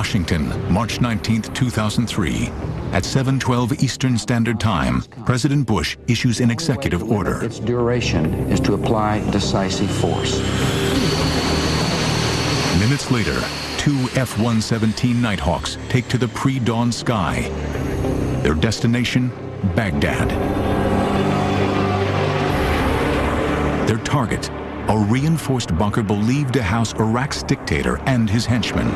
Washington, March 19, 2003. At 7:12 Eastern Standard Time, President Bush issues an executive order. Its duration is to apply decisive force. Minutes later, 2 F-117 Nighthawks take to the pre-dawn sky. Their destination, Baghdad. Their target, a reinforced bunker believed to house Iraq's dictator and his henchmen.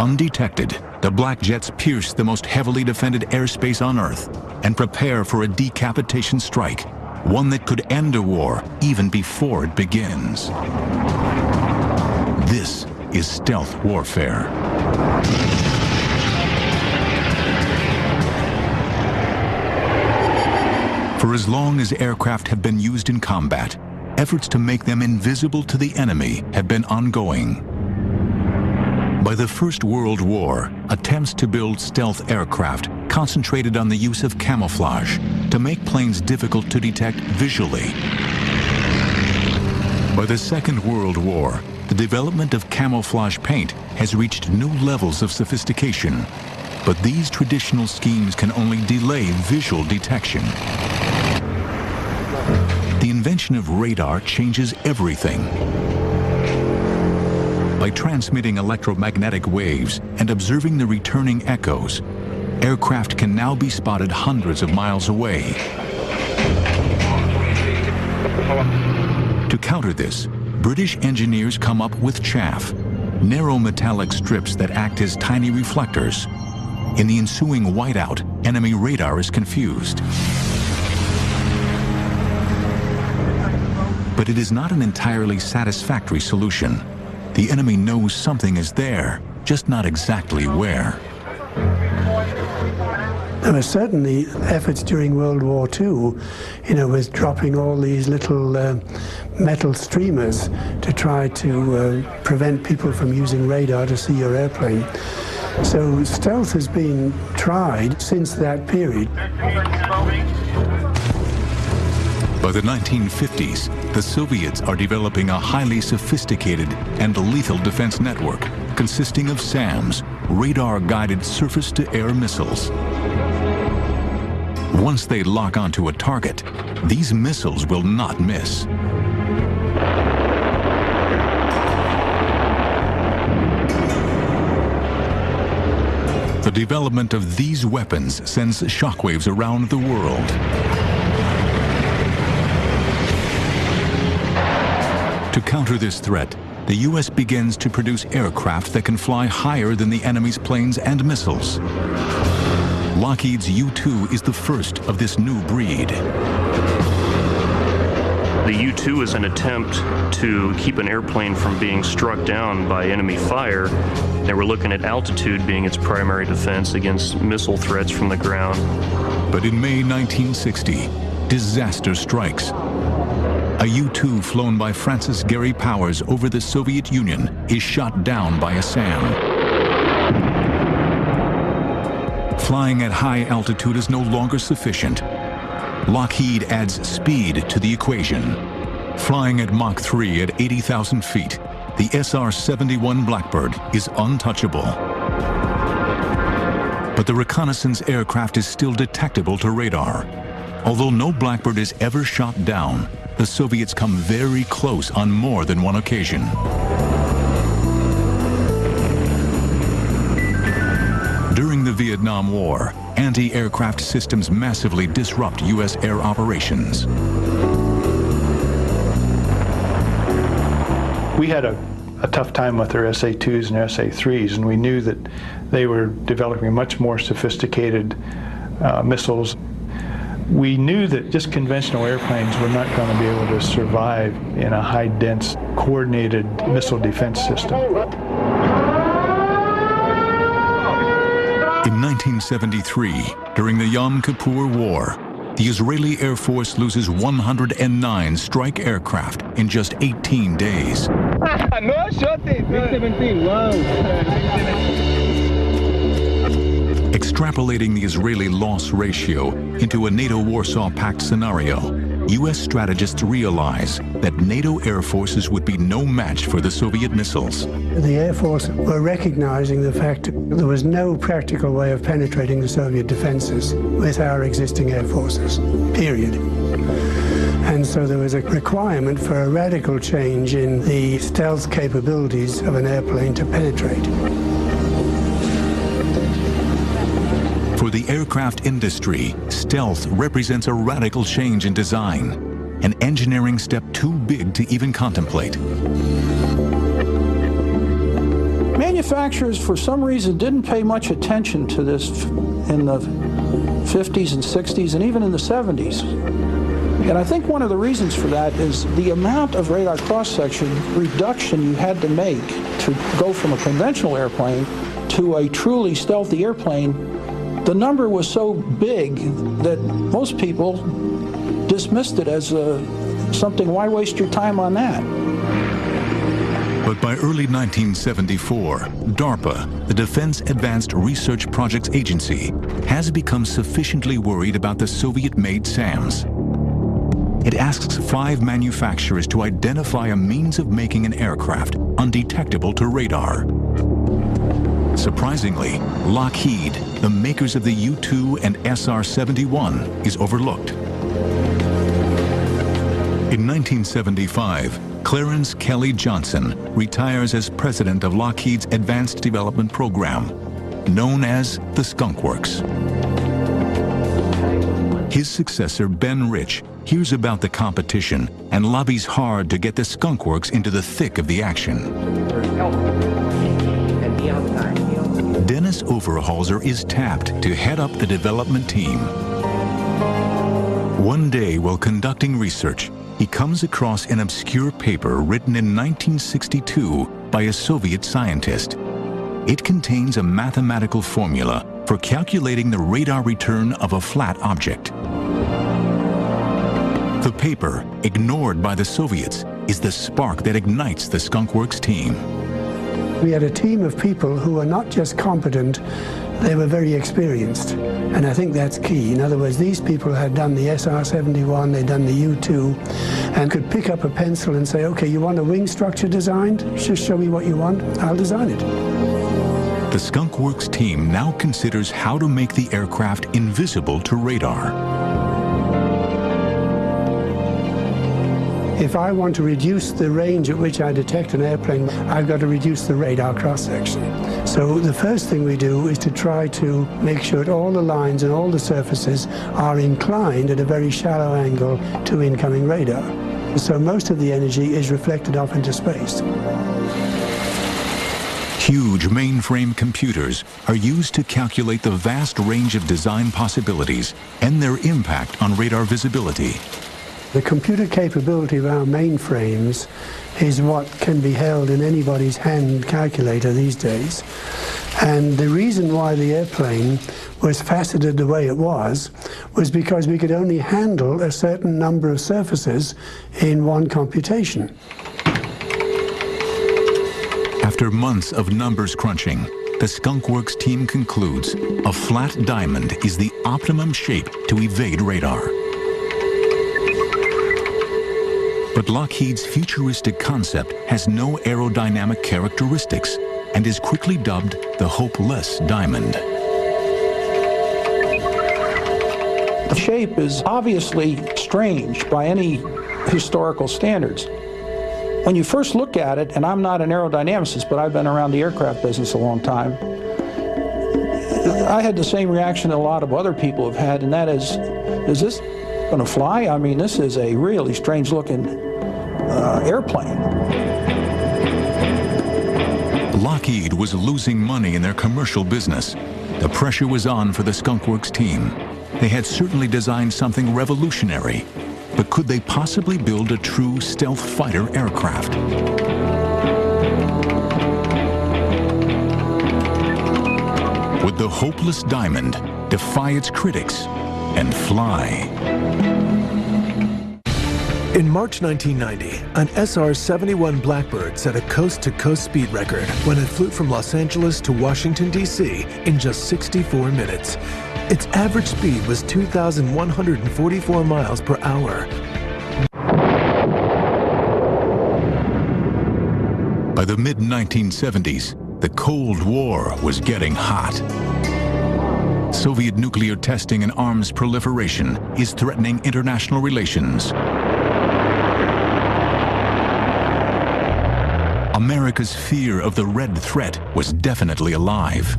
Undetected, the black jets pierce the most heavily defended airspace on Earth and prepare for a decapitation strike, one that could end a war even before it begins. This is stealth warfare. For as long as aircraft have been used in combat, efforts to make them invisible to the enemy have been ongoing. By the First World War, attempts to build stealth aircraft concentrated on the use of camouflage to make planes difficult to detect visually. By the Second World War, the development of camouflage paint has reached new levels of sophistication, but these traditional schemes can only delay visual detection. The invention of radar changes everything. By transmitting electromagnetic waves and observing the returning echoes, aircraft can now be spotted hundreds of miles away. To counter this, British engineers come up with chaff, narrow metallic strips that act as tiny reflectors. In the ensuing whiteout, enemy radar is confused. But it is not an entirely satisfactory solution. The enemy knows something is there, just not exactly where. There were certainly efforts during World War II, with dropping all these little metal streamers to try to prevent people from using radar to see your airplane. So stealth has been tried since that period. By the 1950s, the Soviets are developing a highly sophisticated and lethal defense network consisting of SAMs, radar-guided surface-to-air missiles. Once they lock onto a target, these missiles will not miss. The development of these weapons sends shockwaves around the world. To counter this threat, the U.S. begins to produce aircraft that can fly higher than the enemy's planes and missiles. Lockheed's U-2 is the first of this new breed. The U-2 is an attempt to keep an airplane from being struck down by enemy fire. And we're looking at altitude being its primary defense against missile threats from the ground. But in May 1960, disaster strikes. A U-2 flown by Francis Gary Powers over the Soviet Union is shot down by a SAM. Flying at high altitude is no longer sufficient. Lockheed adds speed to the equation. Flying at Mach 3 at 80,000 feet, the SR-71 Blackbird is untouchable. But the reconnaissance aircraft is still detectable to radar. Although no Blackbird is ever shot down, the Soviets come very close on more than one occasion. During the Vietnam War, anti-aircraft systems massively disrupt U.S. air operations. We had a tough time with our SA-2s and our SA-3s, and we knew that they were developing much more sophisticated missiles. We knew that just conventional airplanes were not going to be able to survive in a high-dense, coordinated missile defense system. In 1973, during the Yom Kippur War, the Israeli Air Force loses 109 strike aircraft in just 18 days. Extrapolating the Israeli loss ratio into a NATO Warsaw Pact scenario, U.S. strategists realize that NATO air forces would be no match for the Soviet missiles. The Air Force were recognizing the fact that there was no practical way of penetrating the Soviet defenses with our existing air forces, period. And so there was a requirement for a radical change in the stealth capabilities of an airplane to penetrate. For the aircraft industry, stealth represents a radical change in design, an engineering step too big to even contemplate. Manufacturers, for some reason, didn't pay much attention to this in the 50s and 60s and even in the 70s. And I think one of the reasons for that is the amount of radar cross-section reduction you had to make to go from a conventional airplane to a truly stealthy airplane. The number was so big that most people dismissed it as something, why waste your time on that? But by early 1974, DARPA, the Defense Advanced Research Projects Agency, has become sufficiently worried about the Soviet-made SAMs. It asks 5 manufacturers to identify a means of making an aircraft undetectable to radar. Surprisingly, Lockheed, the makers of the U-2 and SR-71, is overlooked. In 1975, Clarence Kelly Johnson retires as president of Lockheed's Advanced Development Program, known as the Skunk Works. His successor, Ben Rich, hears about the competition and lobbies hard to get the Skunk Works into the thick of the action. Dennis Overhalser is tapped to head up the development team. One day, while conducting research, he comes across an obscure paper written in 1962 by a Soviet scientist. It contains a mathematical formula for calculating the radar return of a flat object. The paper, ignored by the Soviets, is the spark that ignites the Skunk Works team. We had a team of people who were not just competent, they were very experienced. And I think that's key. In other words, these people had done the SR-71, they'd done the U-2, and could pick up a pencil and say, okay, you want a wing structure designed? Just show me what you want, I'll design it. The Skunk Works team now considers how to make the aircraft invisible to radar. If I want to reduce the range at which I detect an airplane, I've got to reduce the radar cross-section. So the first thing we do is to try to make sure that all the lines and all the surfaces are inclined at a very shallow angle to incoming radar. So most of the energy is reflected off into space. Huge mainframe computers are used to calculate the vast range of design possibilities and their impact on radar visibility. The computer capability of our mainframes is what can be held in anybody's hand calculator these days. And the reason why the airplane was faceted the way it was because we could only handle a certain number of surfaces in one computation. After months of numbers crunching, the Skunk Works team concludes a flat diamond is the optimum shape to evade radar. But Lockheed's futuristic concept has no aerodynamic characteristics and is quickly dubbed the hopeless diamond. The shape is obviously strange by any historical standards. When you first look at it, and I'm not an aerodynamicist, but I've been around the aircraft business a long time, I had the same reaction that a lot of other people have had, and that is this going to fly? I mean, this is a really strange-looking airplane. Lockheed was losing money in their commercial business. The pressure was on for the Skunk Works team. They had certainly designed something revolutionary, but could they possibly build a true stealth fighter aircraft? Would the hopeless diamond defy its critics and fly? In March 1990, an SR-71 Blackbird set a coast-to-coast speed record when it flew from Los Angeles to Washington, D.C. in just 64 minutes. Its average speed was 2,144 miles per hour. By the mid-1970s, the Cold War was getting hot. Soviet nuclear testing and arms proliferation is threatening international relations. America's fear of the Red Threat was definitely alive.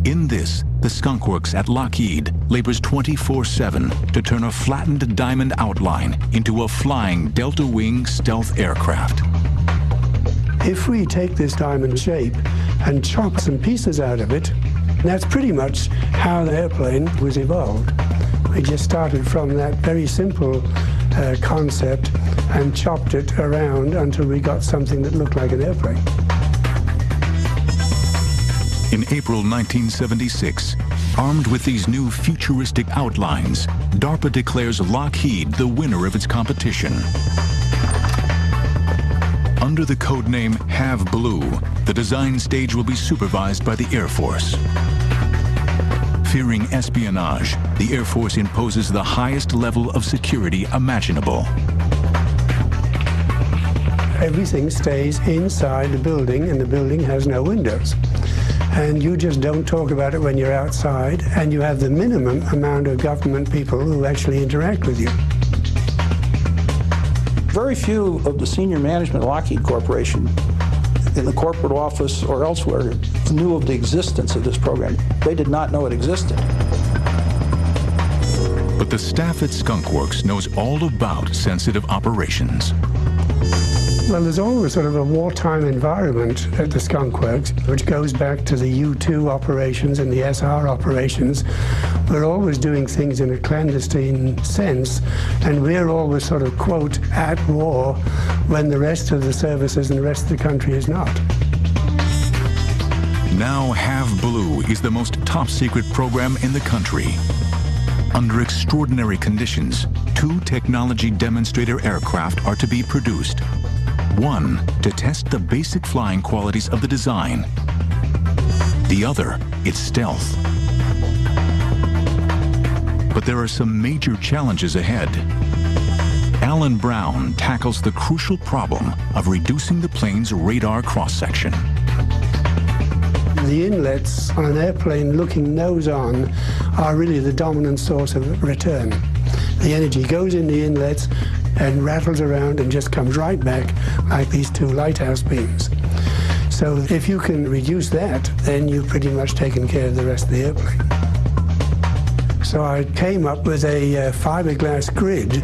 In this, the Skunk Works at Lockheed labors 24/7 to turn a flattened diamond outline into a flying delta-wing stealth aircraft. If we take this diamond shape and chop some pieces out of it, that's pretty much how the airplane was evolved. We just started from that very simple concept and chopped it around until we got something that looked like an airplane. In April 1976, armed with these new futuristic outlines, DARPA declares Lockheed the winner of its competition. Under the codename Have Blue, the design stage will be supervised by the Air Force. Fearing espionage, the Air Force imposes the highest level of security imaginable. Everything stays inside the building, and the building has no windows. And you just don't talk about it when you're outside, and you have the minimum amount of government people who actually interact with you. Very few of the senior management of Lockheed Corporation in the corporate office or elsewhere knew of the existence of this program. They did not know it existed. But the staff at Skunk Works knows all about sensitive operations. Well, there's always sort of a wartime environment at the Skunk Works, which goes back to the U-2 operations and the SR operations. We're always doing things in a clandestine sense, and we're always sort of, quote, at war when the rest of the services and the rest of the country is not. Now Have Blue is the most top-secret program in the country. Under extraordinary conditions, 2 technology demonstrator aircraft are to be produced. One, to test the basic flying qualities of the design. The other, its stealth. But there are some major challenges ahead. Alan Brown tackles the crucial problem of reducing the plane's radar cross-section. The inlets on an airplane looking nose-on are really the dominant source of return. The energy goes in the inlets and rattles around and just comes right back like these 2 lighthouse beams. So if you can reduce that, then you've pretty much taken care of the rest of the airplane. So I came up with a fiberglass grid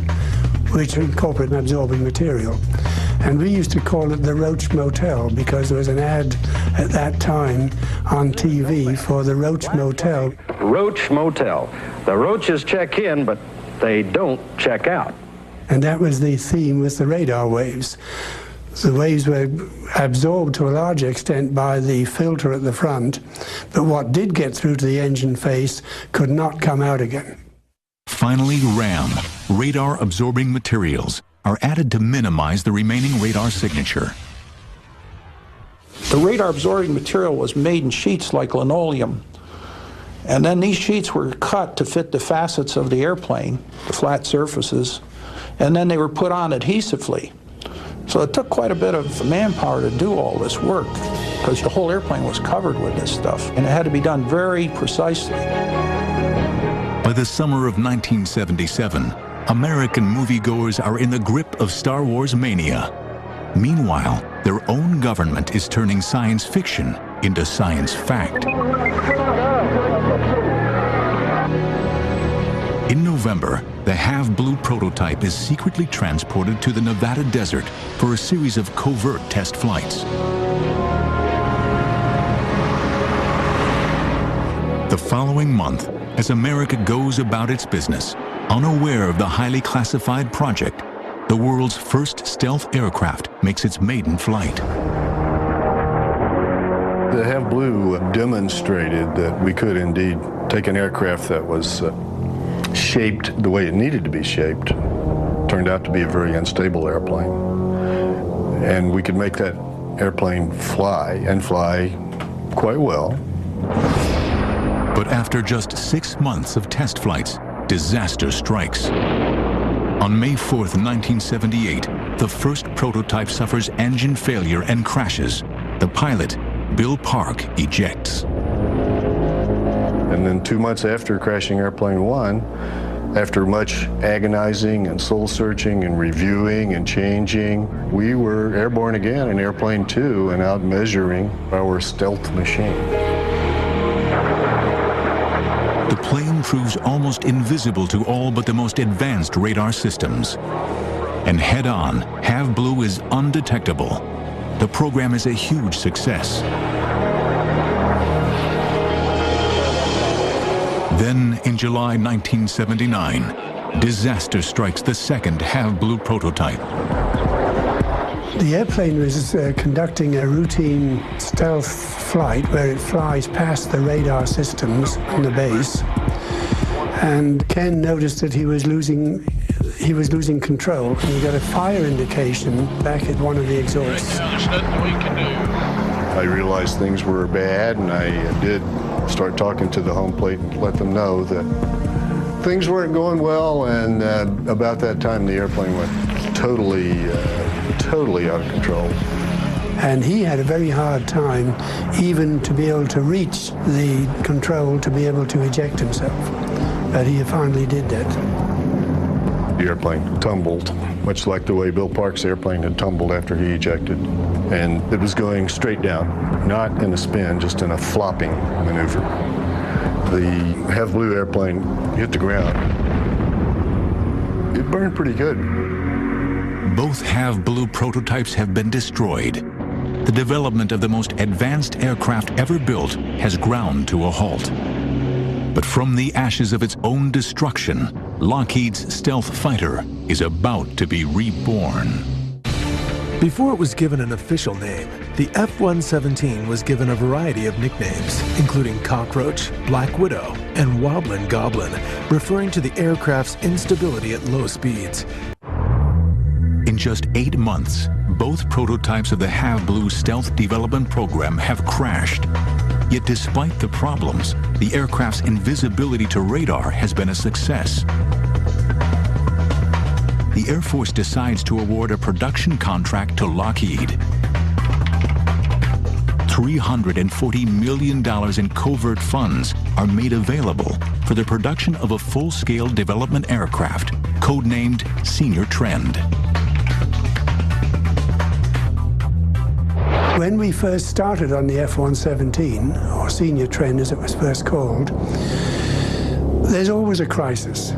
which incorporated an absorbing material. And we used to call it the Roach Motel because there was an ad at that time on TV for the Roach Motel. Roach Motel. The roaches check in, but they don't check out. And that was the theme with the radar waves. The waves were absorbed to a large extent by the filter at the front, but what did get through to the engine face could not come out again. Finally, RAM, radar-absorbing materials, are added to minimize the remaining radar signature. The radar-absorbing material was made in sheets like linoleum. And then these sheets were cut to fit the facets of the airplane, the flat surfaces, and then they were put on adhesively. So it took quite a bit of manpower to do all this work because the whole airplane was covered with this stuff, and it had to be done very precisely. By the summer of 1977, American moviegoers are in the grip of Star Wars mania. Meanwhile, their own government is turning science fiction into science fact. In November, the Have Blue prototype is secretly transported to the Nevada desert for a series of covert test flights. The following month, as America goes about its business, unaware of the highly classified project, the world's first stealth aircraft makes its maiden flight. The Have Blue demonstrated that we could indeed take an aircraft that was shaped the way it needed to be shaped, turned out to be a very unstable airplane, and we could make that airplane fly, and fly quite well. But But after just 6 months of test flights, disaster strikes. On May 4th, 1978, the first prototype suffers engine failure and crashes. The pilot, Bill Park, ejects. And then 2 months after crashing Airplane 1, after much agonizing and soul-searching and reviewing and changing, we were airborne again in Airplane 2 and out measuring our stealth machine. The plane proves almost invisible to all but the most advanced radar systems. And head-on, Have Blue is undetectable. The program is a huge success. Then, in July 1979, disaster strikes the second Have Blue prototype. The airplane was conducting a routine stealth flight where it flies past the radar systems on the base. And Ken noticed that he was losing control. And he got a fire indication back at one of the exhausts. I realized things were bad, and I did start talking to the home plate and let them know that things weren't going well. And about that time, the airplane went totally out of control. And he had a very hard time even to be able to reach the control to be able to eject himself. But he finally did that. The airplane tumbled, much like the way Bill Park's airplane had tumbled after he ejected. And it was going straight down, not in a spin, just in a flopping maneuver. The Have Blue airplane hit the ground. It burned pretty good. Both Have Blue prototypes have been destroyed. The development of the most advanced aircraft ever built has ground to a halt. But from the ashes of its own destruction, Lockheed's stealth fighter is about to be reborn. Before it was given an official name, the F-117 was given a variety of nicknames, including Cockroach, Black Widow, and Wobblin' Goblin, referring to the aircraft's instability at low speeds. In just 8 months, both prototypes of the Have Blue stealth development program have crashed. Yet despite the problems, the aircraft's invisibility to radar has been a success. The Air Force decides to award a production contract to Lockheed. $340 million in covert funds are made available for the production of a full-scale development aircraft, codenamed Senior Trend. When we first started on the F-117, or Senior Trend as it was first called, there's always a crisis.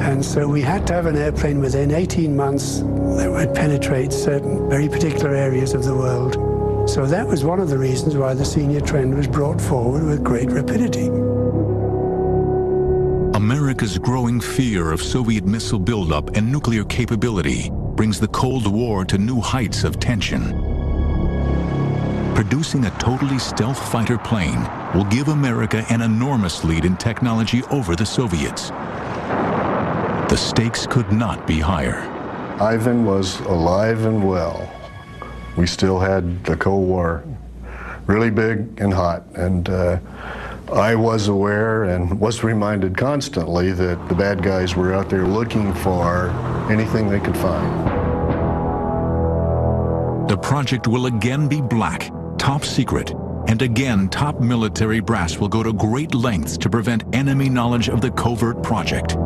And so we had to have an airplane within 18 months that would penetrate certain very particular areas of the world. So that was one of the reasons why the Senior Trend was brought forward with great rapidity. America's growing fear of Soviet missile buildup and nuclear capability brings the Cold War to new heights of tension. Producing a totally stealth fighter plane will give America an enormous lead in technology over the Soviets. The stakes could not be higher. Ivan was alive and well. We still had the Cold War really big and hot, and I was aware and was reminded constantly that the bad guys were out there looking for anything they could find. The project will again be black, top secret, and again top military brass will go to great lengths to prevent enemy knowledge of the covert project.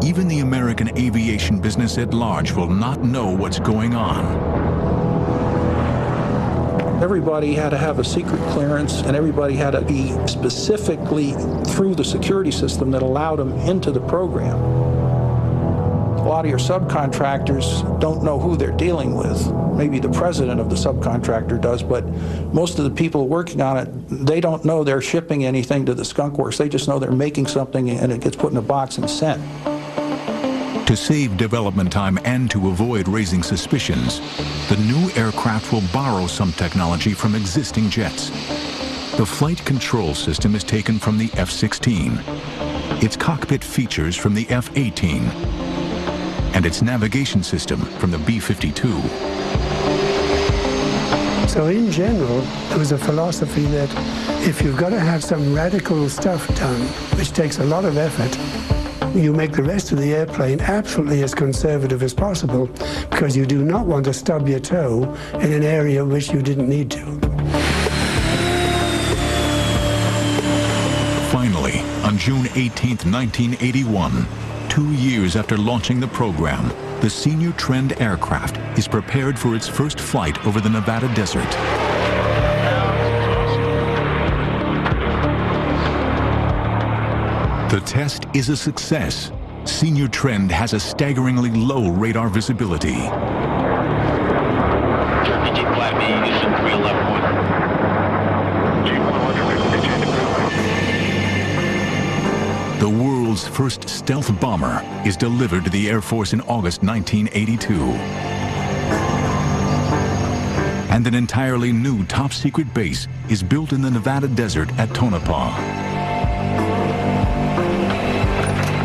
Even the American aviation business at large will not know what's going on. Everybody had to have a secret clearance, and everybody had to be specifically through the security system that allowed them into the program. A lot of your subcontractors don't know who they're dealing with. Maybe the president of the subcontractor does, but most of the people working on it, they don't know they're shipping anything to the Skunk Works. They just know they're making something and it gets put in a box and sent. To save development time and to avoid raising suspicions, the new aircraft will borrow some technology from existing jets. The flight control system is taken from the F-16, its cockpit features from the F-18, and its navigation system from the B-52. So in general, there was a philosophy that if you've got to have some radical stuff done, which takes a lot of effort, you make the rest of the airplane absolutely as conservative as possible, because you do not want to stub your toe in an area which you didn't need to. Finally, on June 18, 1981, 2 years after launching the program, the Senior Trend aircraft is prepared for its first flight over the Nevada desert. The test is a success. Senior Trend has a staggeringly low radar visibility. The world's first stealth bomber is delivered to the Air Force in August 1982. And an entirely new top-secret base is built in the Nevada desert at Tonopah.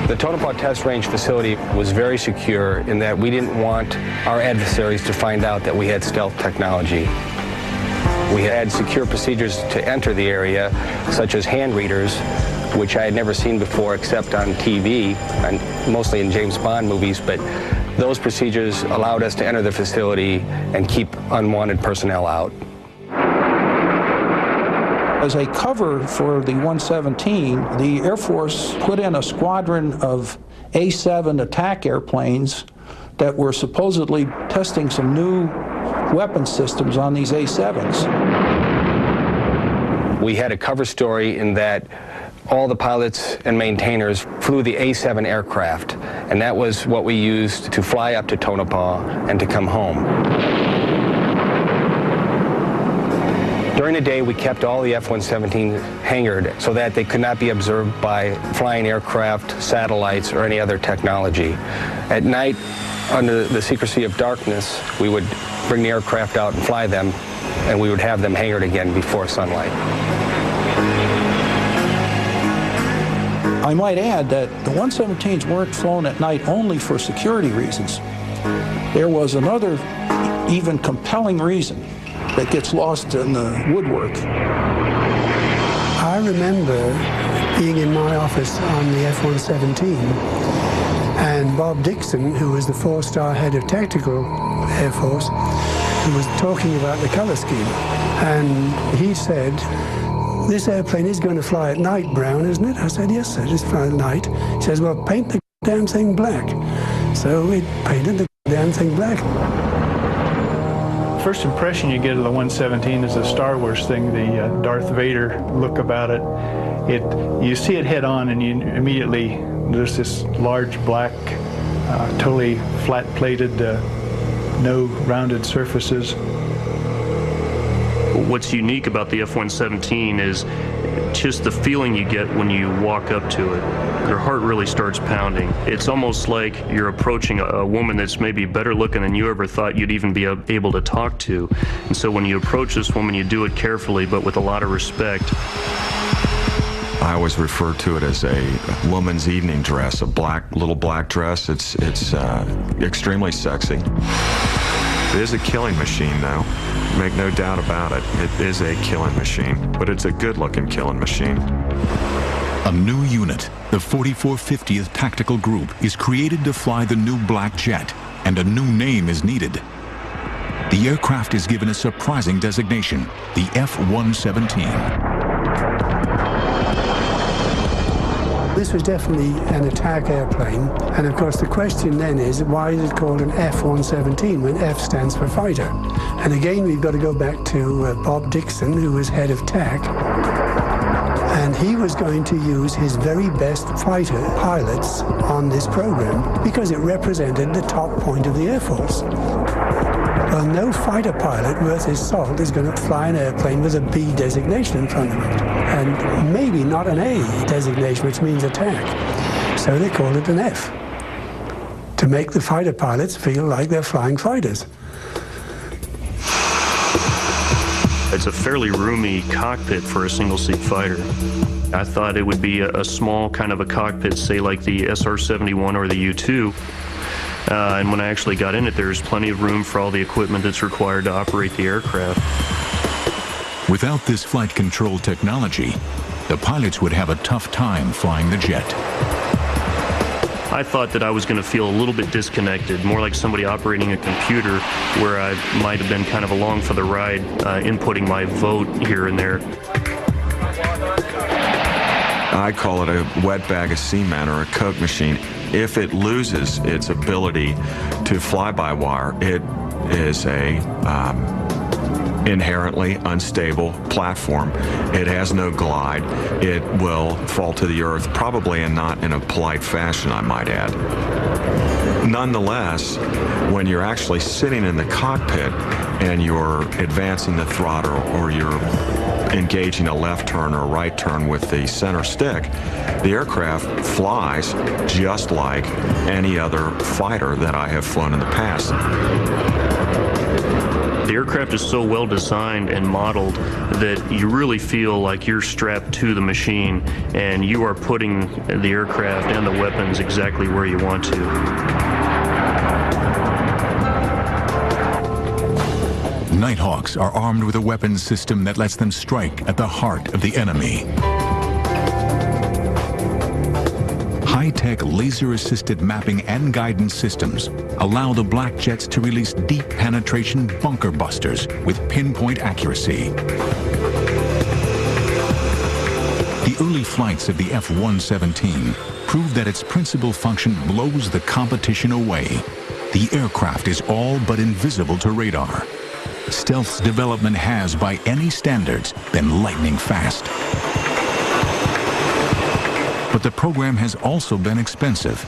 The Tonopah Test Range facility was very secure in that we didn't want our adversaries to find out that we had stealth technology. We had secure procedures to enter the area, such as hand readers, which I had never seen before except on TV, and mostly in James Bond movies, but those procedures allowed us to enter the facility and keep unwanted personnel out. As a cover for the 117, the Air Force put in a squadron of A-7 attack airplanes that were supposedly testing some new weapon systems on these A-7s. We had a cover story in that all the pilots and maintainers flew the A-7 aircraft, and that was what we used to fly up to Tonopah and to come home. During the day, we kept all the F-117 hangared so that they could not be observed by flying aircraft, satellites, or any other technology. At night, under the secrecy of darkness, we would bring the aircraft out and fly them, and we would have them hangared again before sunlight. I might add that the 117s weren't flown at night only for security reasons. There was another even compelling reason that gets lost in the woodwork. I remember being in my office on the F-117, and Bob Dixon, who was the four-star head of Tactical Air Force, who was talking about the color scheme. And he said, "This airplane is going to fly at night, Brown, isn't it?" I said, "Yes, sir, it's fly at night." He says, "Well, paint the damn thing black." So we painted the damn thing black. First impression you get of the 117 is a Star Wars thing, the Darth Vader look about it. You see it head on, and you immediately, there's this large black, totally flat-plated, no rounded surfaces. What's unique about the F-117 is just the feeling you get when you walk up to it. Your heart really starts pounding. It's almost like you're approaching a woman that's maybe better looking than you ever thought you'd even be able to talk to. And so when you approach this woman, you do it carefully, but with a lot of respect. I always refer to it as a woman's evening dress, a little black dress. It's extremely sexy. It is a killing machine, though. Make no doubt about it. It is a killing machine, but it's a good-looking killing machine. A new unit, the 4450th Tactical Group, is created to fly the new black jet, and a new name is needed. The aircraft is given a surprising designation, the F-117. This was definitely an attack airplane, and of course the question then is, why is it called an F-117 when F stands for fighter? And again, we've got to go back to Bob Dixon, who was head of TAC, and he was going to use his very best fighter pilots on this program because it represented the top point of the Air Force. Well, no fighter pilot worth his salt is going to fly an airplane with a B designation in front of it, and maybe not an A designation, which means attack. So they called it an F, to make the fighter pilots feel like they're flying fighters. It's a fairly roomy cockpit for a single-seat fighter. I thought it would be a small kind of a cockpit, say like the SR-71 or the U-2. And when I actually got in it, there's plenty of room for all the equipment that's required to operate the aircraft. Without this flight control technology, the pilots would have a tough time flying the jet. I thought that I was going to feel a little bit disconnected, more like somebody operating a computer, where I might have been kind of along for the ride, inputting my vote here and there. I call it a wet bag of cement or a Coke machine. If it loses its ability to fly by wire, it is a inherently unstable platform. It has no glide. It will fall to the earth, probably and not in a polite fashion, I might add. Nonetheless, when you're actually sitting in the cockpit and you're advancing the throttle or you're engaging a left turn or a right turn with the center stick, the aircraft flies just like any other fighter that I have flown in the past. The aircraft is so well designed and modeled that you really feel like you're strapped to the machine and you are putting the aircraft and the weapons exactly where you want to. Nighthawks are armed with a weapons system that lets them strike at the heart of the enemy. High-tech laser-assisted mapping and guidance systems allow the black jets to release deep penetration bunker busters with pinpoint accuracy. The early flights of the F-117 prove that its principal function blows the competition away. The aircraft is all but invisible to radar. Stealth's development has, by any standards, been lightning fast. But the program has also been expensive.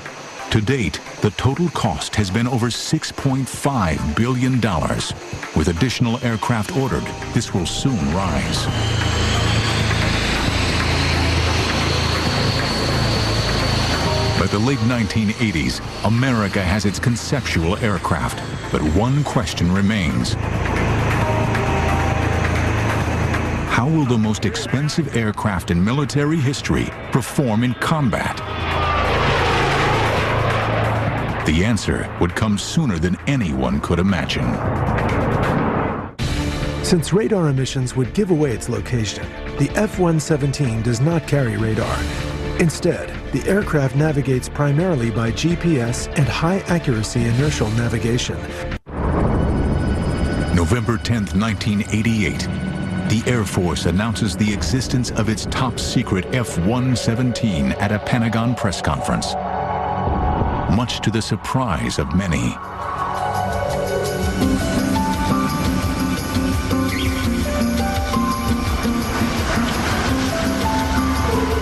To date, the total cost has been over $6.5 billion. With additional aircraft ordered, this will soon rise. By the late 1980s, America has its conceptual aircraft, but one question remains. How will the most expensive aircraft in military history perform in combat? The answer would come sooner than anyone could imagine. Since radar emissions would give away its location, the F-117 does not carry radar. Instead, the aircraft navigates primarily by GPS and high-accuracy inertial navigation. November 10, 1988. The Air Force announces the existence of its top-secret F-117 at a Pentagon press conference, much to the surprise of many.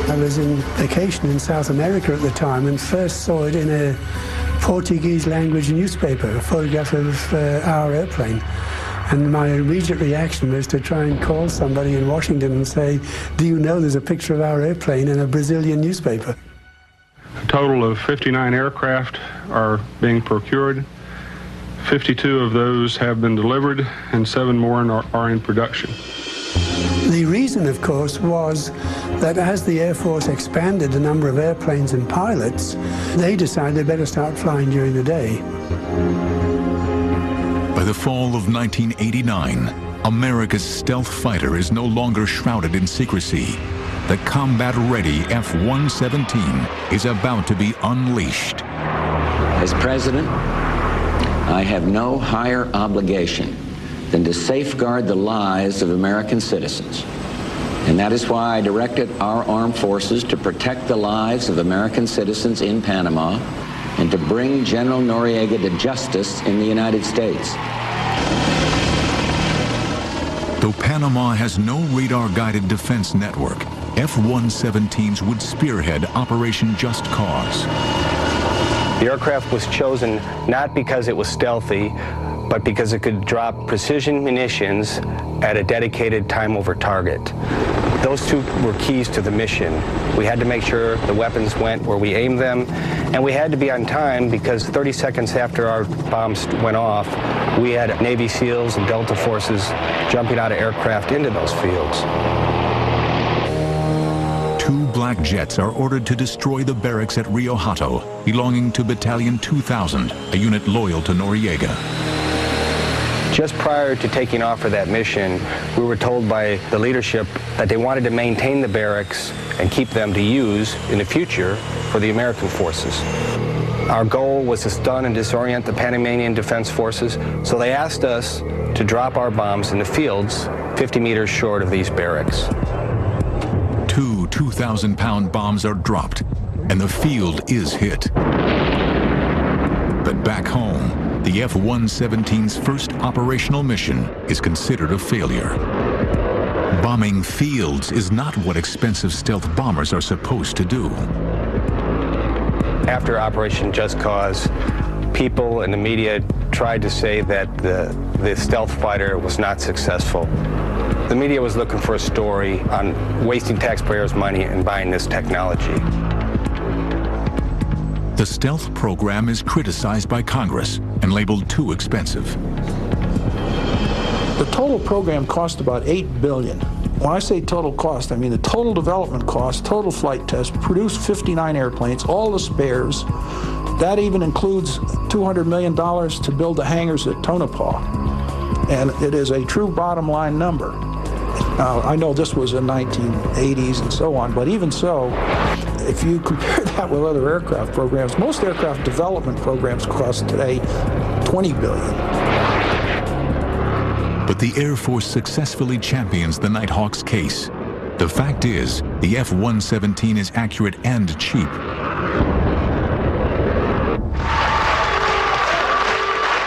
I was on vacation in South America at the time and first saw it in a Portuguese language newspaper, a photograph of our airplane. And my immediate reaction was to try and call somebody in Washington and say, do you know there's a picture of our airplane in a Brazilian newspaper? A total of 59 aircraft are being procured. 52 of those have been delivered and 7 more are in production. The reason, of course, was that as the Air Force expanded the number of airplanes and pilots, they decided they better start flying during the day. By the fall of 1989, America's stealth fighter is no longer shrouded in secrecy. The combat-ready F-117 is about to be unleashed. As President, I have no higher obligation than to safeguard the lives of American citizens. And that is why I directed our armed forces to protect the lives of American citizens in Panama and to bring General Noriega to justice in the United States. Though Panama has no radar-guided defense network, F-117s would spearhead Operation Just Cause. The aircraft was chosen not because it was stealthy, but because it could drop precision munitions at a dedicated time over target. Those two were keys to the mission. We had to make sure the weapons went where we aimed them, and we had to be on time because 30 seconds after our bombs went off, we had Navy SEALs and Delta forces jumping out of aircraft into those fields. Two black black jets are ordered to destroy the barracks at Rio Hato, belonging to Battalion 2000, a unit loyal to Noriega. Just prior to taking off for that mission, we were told by the leadership that they wanted to maintain the barracks and keep them to use in the future for the American forces. Our goal was to stun and disorient the Panamanian Defense Forces, so they asked us to drop our bombs in the fields 50 meters short of these barracks. Two 2,000-pound bombs are dropped, and the field is hit. But back home, the F-117's first operational mission is considered a failure. Bombing fields is not what expensive stealth bombers are supposed to do. After Operation Just Cause, people in the media tried to say that the stealth fighter was not successful. The media was looking for a story on wasting taxpayers' money and buying this technology. The stealth program is criticized by Congress and labeled too expensive. The total program cost about $8 billion. When I say total cost, I mean the total development cost, total flight test, produced 59 airplanes, all the spares. That even includes $200 million to build the hangars at Tonopah. And it is a true bottom line number. Now, I know this was in 1980s and so on, but even so, if you compare that with other aircraft programs, most aircraft development programs cost today $20 billion. But the Air Force successfully champions the Nighthawk's case. The fact is, the F-117 is accurate and cheap.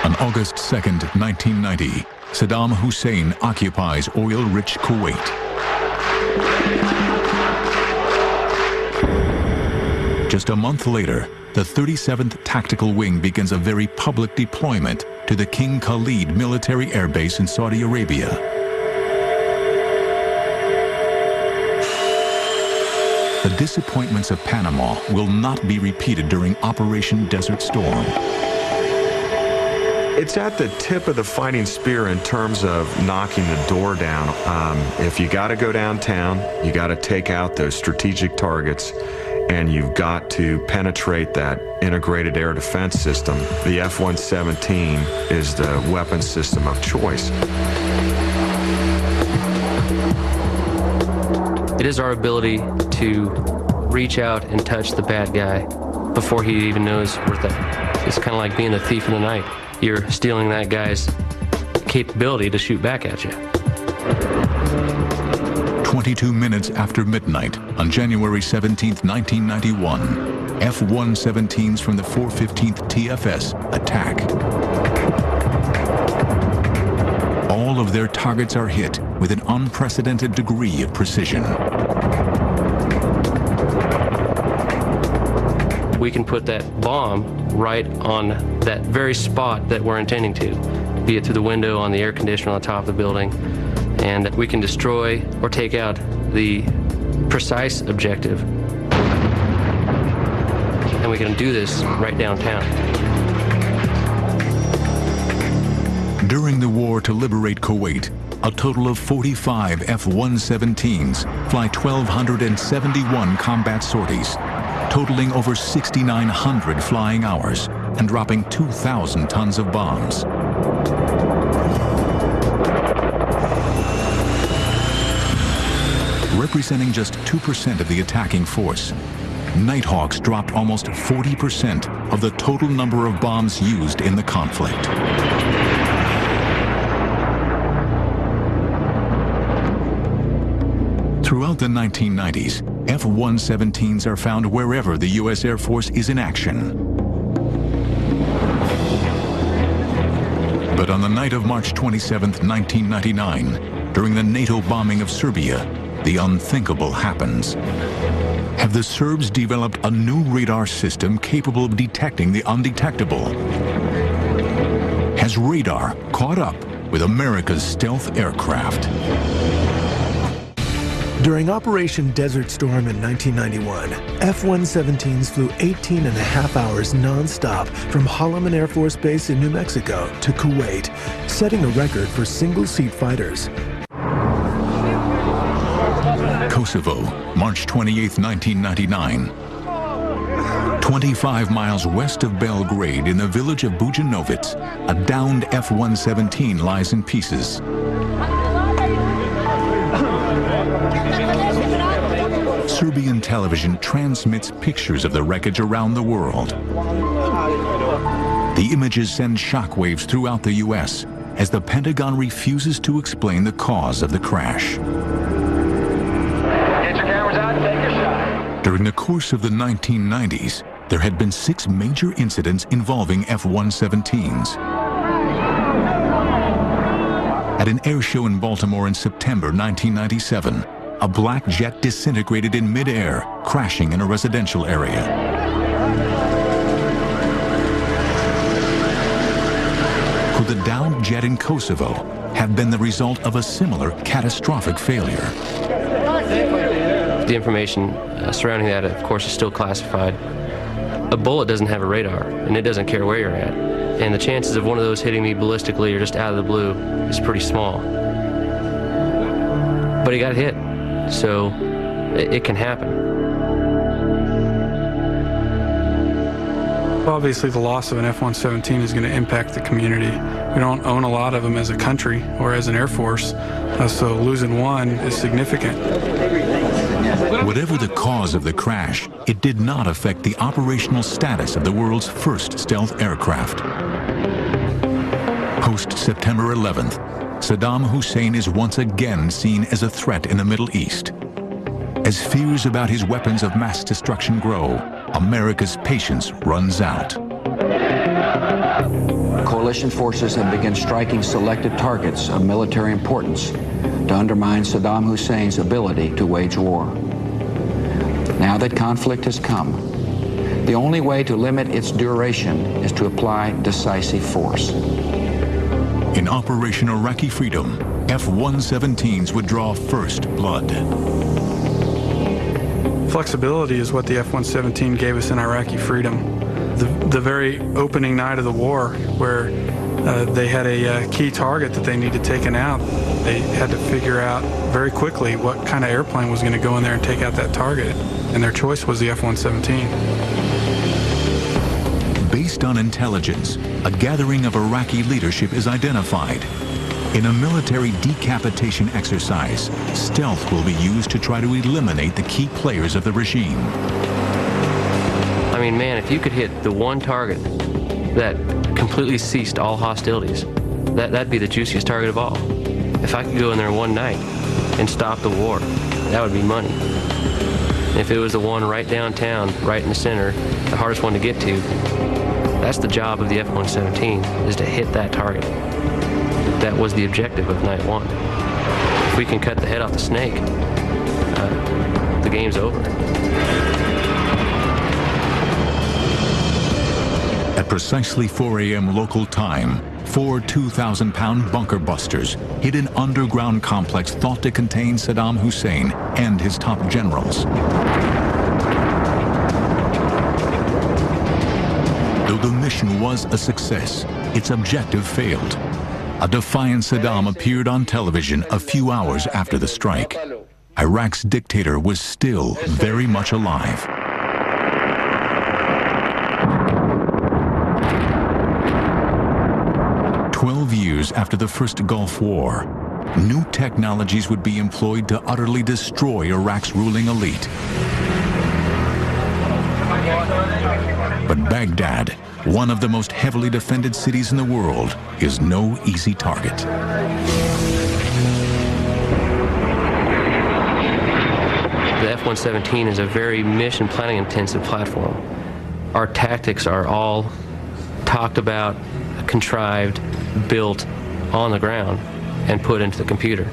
On August 2nd, 1990, Saddam Hussein occupies oil-rich Kuwait. Just a month later, the 37th Tactical Wing begins a very public deployment to the King Khalid military airbase in Saudi Arabia. The disappointments of Panama will not be repeated during Operation Desert Storm. It's at the tip of the fighting spear in terms of knocking the door down. If you got to go downtown, you got to take out those strategic targets, and you've got to penetrate that integrated air defense system. The F-117 is the weapon system of choice. It is our ability to reach out and touch the bad guy before he even knows we're there. It's kind of like being a thief in the night. You're stealing that guy's capability to shoot back at you. 22 minutes after midnight on January 17, 1991, F-117s from the 415th TFS attack. All of their targets are hit with an unprecedented degree of precision. We can put that bomb right on that very spot that we're intending to, be it through the window, on the air conditioner on the top of the building, and we can destroy or take out the precise objective. And we can do this right downtown. During the war to liberate Kuwait, a total of 45 F-117s fly 1,271 combat sorties, totaling over 6,900 flying hours and dropping 2,000 tons of bombs. Representing just 2% of the attacking force, Nighthawks dropped almost 40% of the total number of bombs used in the conflict. Throughout the 1990s, F-117s are found wherever the U.S. Air Force is in action. But on the night of March 27, 1999, during the NATO bombing of Serbia, the unthinkable happens. Have the Serbs developed a new radar system capable of detecting the undetectable? Has radar caught up with America's stealth aircraft? During Operation Desert Storm in 1991, F-117s flew 18 and a half hours non-stop from Holloman Air Force Base in New Mexico to Kuwait, setting a record for single-seat fighters. Kosovo, March 28, 1999. 25 miles west of Belgrade, in the village of Bujanovic, a downed F-117 lies in pieces. Serbian television transmits pictures of the wreckage around the world. The images send shockwaves throughout the U.S. as the Pentagon refuses to explain the cause of the crash. Get your cameras out and take your shot. During the course of the 1990s, there had been 6 major incidents involving F-117s. At an air show in Baltimore in September 1997, a black jet disintegrated in midair, crashing in a residential area. Could the downed jet in Kosovo have been the result of a similar catastrophic failure? The information surrounding that, of course, is still classified. A bullet doesn't have a radar, and it doesn't care where you're at. And the chances of one of those hitting me ballistically or just out of the blue is pretty small. But he got hit, so it can happen. Obviously, the loss of an F-117 is going to impact the community. We don't own a lot of them as a country or as an Air Force, so losing one is significant. Whatever the cause of the crash, it did not affect the operational status of the world's first stealth aircraft. Post-September 11th, Saddam Hussein is once again seen as a threat in the Middle East. As fears about his weapons of mass destruction grow, America's patience runs out. Coalition forces have begun striking selected targets of military importance to undermine Saddam Hussein's ability to wage war. Now that conflict has come, the only way to limit its duration is to apply decisive force. In Operation Iraqi Freedom, F-117s would draw first blood. Flexibility is what the F-117 gave us in Iraqi Freedom. The very opening night of the war, where they had a key target that they needed taken out, they had to figure out very quickly what kind of airplane was going to go in there and take out that target, and their choice was the F-117. Based on intelligence, a gathering of Iraqi leadership is identified. In a military decapitation exercise, stealth will be used to try to eliminate the key players of the regime. I mean, man, if you could hit the one target that completely ceased all hostilities, that'd be the juiciest target of all. If I could go in there one night and stop the war, that would be money. If it was the one right downtown, right in the center, the hardest one to get to, that's the job of the F-117, is to hit that target. That was the objective of night one. If we can cut the head off the snake, the game's over. At precisely 4 a.m. local time, 4 2,000-pound bunker busters hit an underground complex thought to contain Saddam Hussein and his top generals. Though the mission was a success, its objective failed. A defiant Saddam appeared on television a few hours after the strike. Iraq's dictator was still very much alive. Years after the first Gulf War, new technologies would be employed to utterly destroy Iraq's ruling elite. But Baghdad, one of the most heavily defended cities in the world, is no easy target. The F-117 is a very mission planning intensive platform. Our tactics are all talked about, contrived, built on the ground and put into the computer.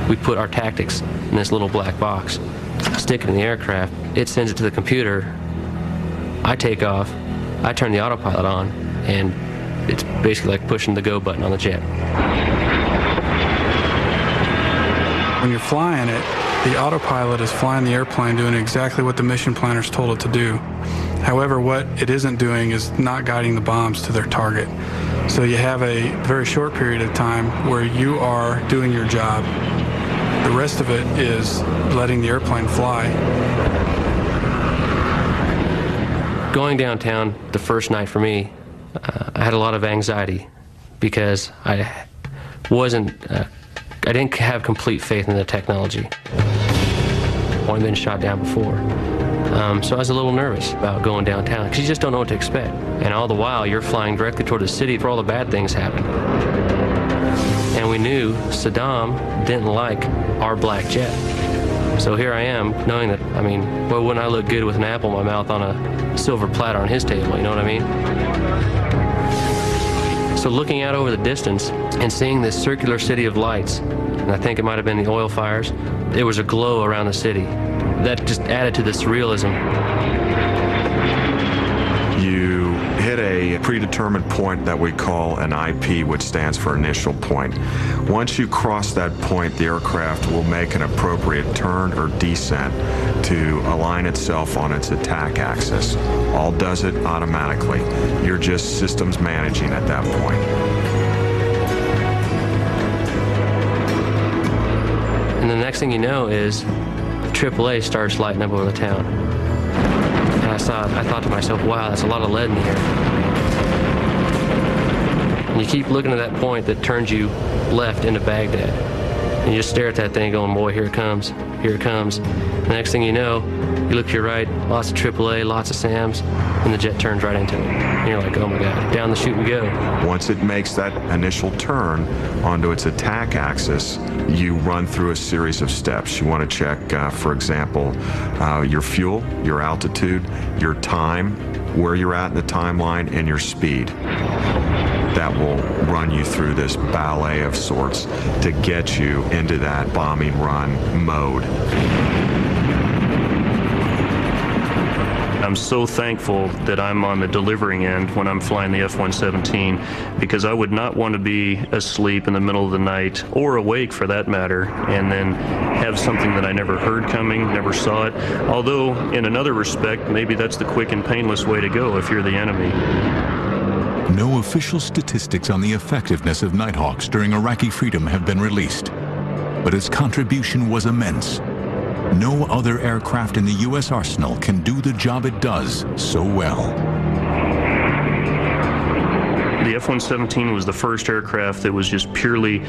We put our tactics in this little black box, stick it in the aircraft, it sends it to the computer, I take off, I turn the autopilot on, and it's basically like pushing the go button on the jet. When you're flying it, the autopilot is flying the airplane doing exactly what the mission planners told it to do. However, what it isn't doing is not guiding the bombs to their target. So you have a very short period of time where you are doing your job. The rest of it is letting the airplane fly. Going downtown the first night for me, I had a lot of anxiety because I didn't have complete faith in the technology. I'd only been shot down before. So I was a little nervous about going downtown because you just don't know what to expect. And all the while, you're flying directly toward the city where all the bad things happen. And we knew Saddam didn't like our black jet. So here I am, knowing that, I mean, well, wouldn't I look good with an apple in my mouth on a silver platter on his table, you know what I mean? So looking out over the distance and seeing this circular city of lights, and I think it might have been the oil fires, there was a glow around the city. That just added to the surrealism. You hit a predetermined point that we call an IP, which stands for initial point. Once you cross that point, the aircraft will make an appropriate turn or descent to align itself on its attack axis. All does it automatically. You're just systems managing at that point. And the next thing you know is AAA starts lighting up over the town. And I thought to myself, wow, that's a lot of lead in the air. And you keep looking at that point that turns you left into Baghdad. And you just stare at that thing going, boy, here it comes, here it comes. The next thing you know, you look to your right, lots of AAA, lots of SAMs, and the jet turns right into it. And you're like, oh my God, down the chute we go. Once it makes that initial turn onto its attack axis, you run through a series of steps. You want to check, for example, your fuel, your altitude, your time, where you're at in the timeline, and your speed. That will run you through this ballet of sorts to get you into that bombing run mode. I'm so thankful that I'm on the delivering end when I'm flying the F-117, because I would not want to be asleep in the middle of the night, or awake for that matter, and then have something that I never heard coming, never saw it. Although, in another respect, maybe that's the quick and painless way to go if you're the enemy. No official statistics on the effectiveness of Nighthawks during Iraqi freedom have been released, but its contribution was immense. No other aircraft in the U.S. arsenal can do the job it does so well. The F-117 was the first aircraft that was just purely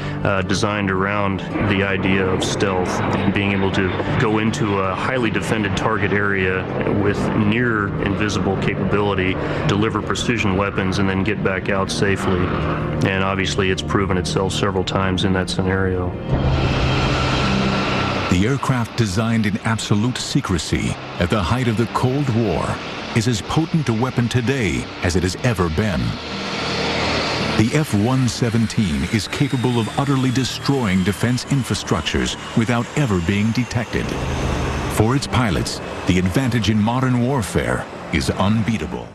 designed around the idea of stealth and being able to go into a highly defended target area with near invisible capability, deliver precision weapons, and then get back out safely. And obviously it's proven itself several times in that scenario. The aircraft, designed in absolute secrecy at the height of the Cold War, is as potent a weapon today as it has ever been. The F-117 is capable of utterly destroying defense infrastructures without ever being detected. For its pilots, the advantage in modern warfare is unbeatable.